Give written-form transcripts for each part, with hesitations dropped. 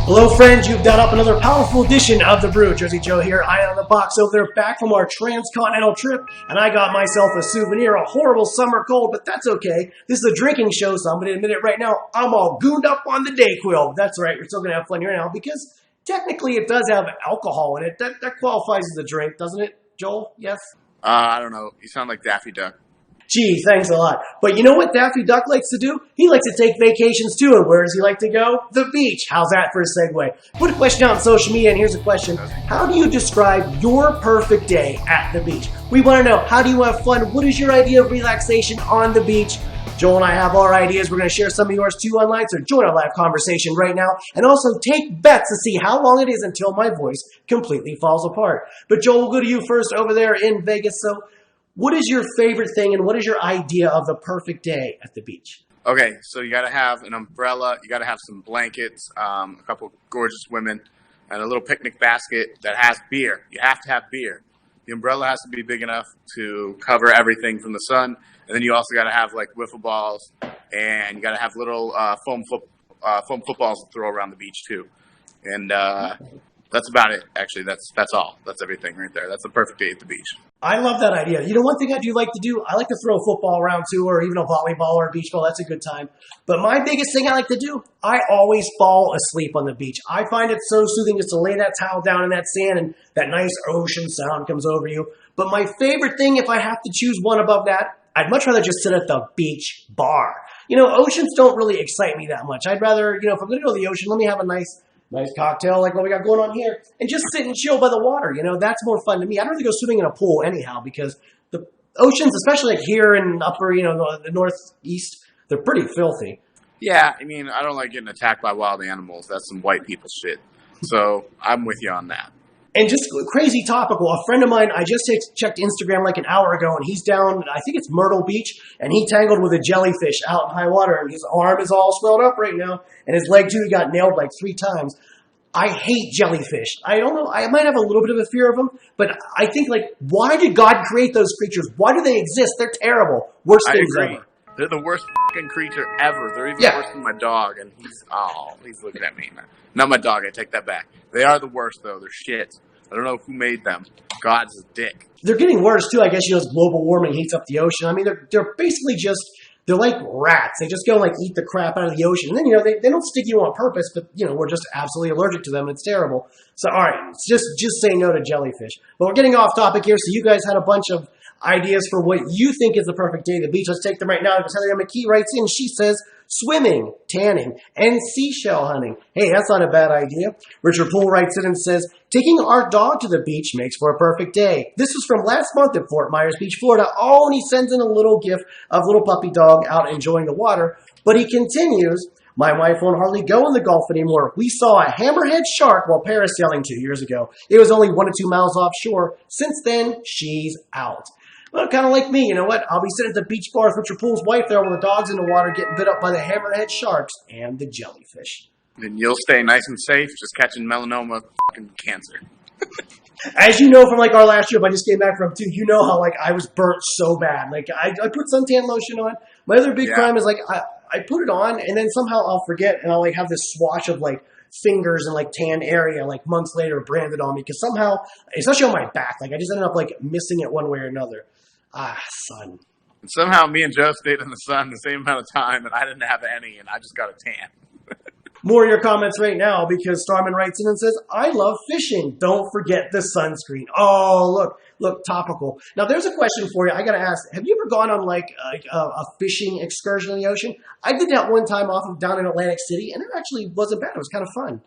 Hello friends, you've done up another powerful edition of The Brew. Jersey Joe here, eye on the box over there, back from our transcontinental trip, and I got myself a souvenir, a horrible summer cold, but that's okay. This is a drinking show, so I'm going to admit it right now, I'm all gooned up on the Dayquil. That's right, we're still going to have fun here now, because technically it does have alcohol in it. That qualifies as a drink, doesn't it, Joel? Yes? I don't know. You sound like Daffy Duck. Gee, thanks a lot. But you know what Daffy Duck likes to do? He likes to take vacations too. And where does he like to go? The beach. How's that for a segue? Put a question out on social media, and here's a question. How do you describe your perfect day at the beach? We want to know, how do you have fun? What is your idea of relaxation on the beach? Joel and I have our ideas. We're going to share some of yours too online, so join our live conversation right now. And also take bets to see how long it is until my voice completely falls apart. But Joel, we'll go to you first over there in Vegas. So what is your favorite thing, and what is your idea of the perfect day at the beach? Okay, so you got to have an umbrella. You got to have some blankets, a couple gorgeous women, and a little picnic basket that has beer. You have to have beer. The umbrella has to be big enough to cover everything from the sun. And then you also got to have like wiffle balls, and you got to have little foam footballs to throw around the beach too. And that's about it. Actually, that's all. That's everything right there. That's the perfect day at the beach. I love that idea. You know, one thing I do like to do, I like to throw a football around too, or even a volleyball or a beach ball. That's a good time. But my biggest thing I like to do, I always fall asleep on the beach. I find it so soothing just to lay that towel down in that sand, and that nice ocean sound comes over you. But my favorite thing, if I have to choose one above that, I'd much rather just sit at the beach bar. You know, oceans don't really excite me that much. I'd rather, you know, if I'm going to go to the ocean, let me have a nice cocktail like what we got going on here, and just sit and chill by the water. You know, that's more fun to me. I'd rather go swimming in a pool anyhow, because the oceans, especially like here in upper, you know, the northeast, they're pretty filthy. Yeah, I mean, I don't like getting attacked by wild animals. That's some white people shit. So I'm with you on that. And just crazy topical, a friend of mine, I just checked Instagram like an hour ago, and he's down, I think it's Myrtle Beach, and he tangled with a jellyfish out in high water, and his arm is all swelled up right now, and his leg too, he got nailed like 3 times. I hate jellyfish. I don't know, I might have a little bit of a fear of them, but I think, like, why did God create those creatures? Why do they exist? They're terrible. Worst things ever. They're the worst fucking creature ever. They're even worse than my dog, and he's looking at me. Not my dog, I take that back. They are the worst, though. They're shit. I don't know who made them. God's a dick. They're getting worse, too. I guess, you know, as global warming heats up the ocean. I mean, they're basically they're like rats. They just go and, like, eat the crap out of the ocean. And then, you know, they don't stick you on purpose, but, you know, we're just absolutely allergic to them. It's terrible. So, all right, just say no to jellyfish. But we're getting off topic here, so you guys had a bunch of ideas for what you think is the perfect day at the beach. Let's take them right now, because Heather McKee writes in. She says, swimming, tanning, and seashell hunting. Hey, that's not a bad idea. Richard Poole writes in and says, taking our dog to the beach makes for a perfect day. This was from last month at Fort Myers Beach, Florida. Oh, and he sends in a little gif of little puppy dog out enjoying the water. But he continues, my wife won't hardly go in the Gulf anymore. We saw a hammerhead shark while parasailing 2 years ago. It was only 1 to 2 miles offshore. Since then, she's out. Well, kind of like me, you know what? I'll be sitting at the beach bar with Richard Poole's wife there with the dogs in the water getting bit up by the hammerhead sharks and the jellyfish. Then you'll stay nice and safe, just catching melanoma fucking cancer. As you know from like our last trip I just came back from too, you know how like I was burnt so bad. Like I put suntan lotion on. My other big crime is like I put it on and then somehow I'll forget and I'll like have this swatch of like fingers and like tan area like months later branded on me because somehow, especially on my back, like I just ended up like missing it one way or another. Sun. And somehow me and Joe stayed in the sun the same amount of time, and I didn't have any, and I just got a tan. More of your comments right now, because Starman writes in and says, I love fishing. Don't forget the sunscreen. Oh, look, topical. Now, there's a question for you. I got to ask, have you ever gone on like a fishing excursion in the ocean? I did that one time down in Atlantic City, and it actually wasn't bad. It was kind of fun.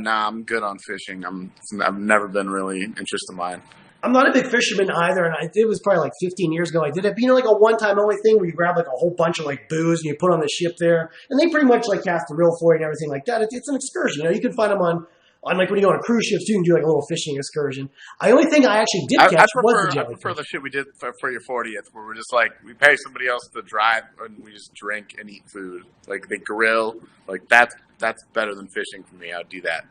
Nah, I'm good on fishing. I've never been really interested in mine. I'm not a big fisherman either, and it was probably like 15 years ago I did it. But, you know, like a one-time only thing where you grab like a whole bunch of like booze and you put on the ship there, and they pretty much like cast the reel for you and everything like that. It's an excursion. You know, you can find them on like when you go on a cruise ship too, you can do like a little fishing excursion. The only thing I actually did catch was the jellyfish. I prefer the shit we did for your 40th, where we're just like, we pay somebody else to drive and we just drink and eat food. Like they grill. Like that's better than fishing for me. I would do that.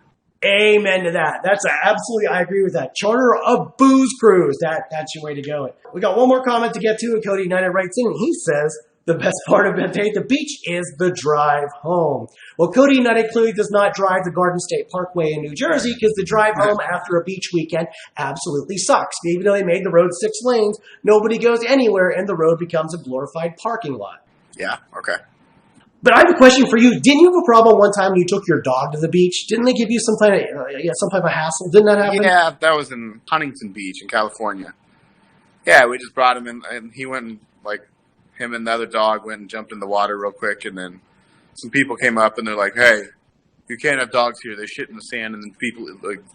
Amen to that. Absolutely, I agree with that. Charter a booze cruise. That's your way to go. We got one more comment to get to, and Cody United writes in, and he says, The best part of the beach is the drive home. Well, Cody Nutty clearly does not drive the Garden State Parkway in New Jersey because the drive home after a beach weekend absolutely sucks. Even though they made the road 6 lanes, nobody goes anywhere and the road becomes a glorified parking lot. Yeah, okay. But I have a question for you. Didn't you have a problem one time when you took your dog to the beach? Didn't they give you some kind of hassle? Didn't that happen? Yeah, that was in Huntington Beach in California. Yeah, we just brought him in, and he went and, him and the other dog went and jumped in the water real quick, and then some people came up and they're like, "Hey, you can't have dogs here. They shit in the sand," and then people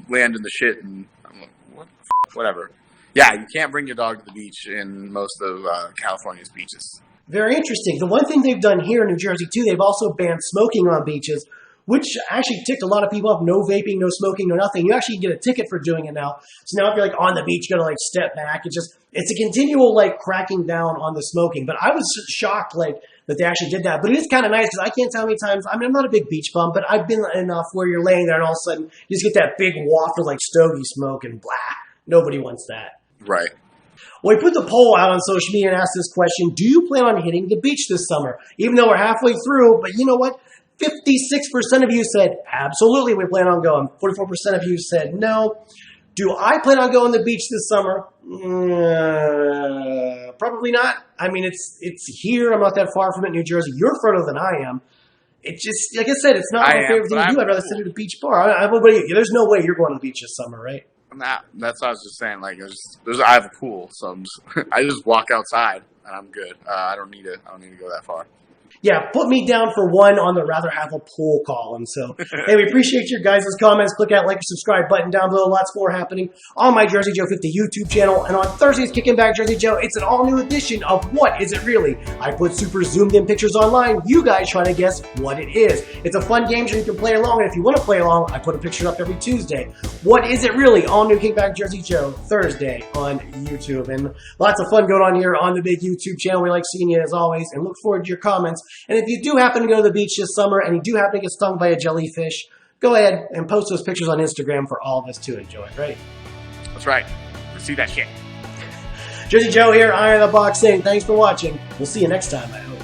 land in the shit, and I'm like, "What? Whatever." Yeah, you can't bring your dog to the beach in most of California's beaches. Very interesting. The one thing they've done here in New Jersey, too, they've also banned smoking on beaches, which actually ticked a lot of people off. No vaping, no smoking, no nothing. You actually get a ticket for doing it now. So now if you're on the beach, you got to step back. It's a continual cracking down on the smoking. But I was shocked that they actually did that. But it is kind of nice because I can't tell how many times, I'm not a big beach bum, but I've been enough where you're laying there and all of a sudden you just get that big waft of stogie smoke and blah. Nobody wants that. Right. Well, we put the poll out on social media and asked this question: do you plan on hitting the beach this summer? Even though we're halfway through, but you know what? 56% of you said, absolutely, we plan on going. 44% of you said, no. Do I plan on going to the beach this summer? Probably not. I mean, it's here. I'm not that far from it, New Jersey. You're further than I am. It just, like I said, it's not my favorite thing to do. I'd rather sit at a beach bar. There's no way you're going to the beach this summer, right? Nah, that's what I was just saying. I have a pool, so I just walk outside and I'm good. I don't need to go that far. Yeah, put me down for one on the rather have a pool column. So, hey, we appreciate your guys' comments. Click that like and subscribe button down below. Lots more happening on my Jersey Joe 50 YouTube channel. And on Thursdays, Kicking Back Jersey Joe, it's an all-new edition of What Is It Really? I put super zoomed-in pictures online. You guys try to guess what it is. It's a fun game so you can play along. And if you want to play along, I put a picture up every Tuesday. What Is It Really? All-new Kick Back Jersey Joe, Thursday on YouTube. And lots of fun going on here on the big YouTube channel. We like seeing you as always and look forward to your comments. And if you do happen to go to the beach this summer and you do happen to get stung by a jellyfish, go ahead and post those pictures on Instagram for all of us to enjoy, right? That's right. See that shit. Jersey Joe here, Eye in the Box saying thanks for watching. We'll see you next time, I hope.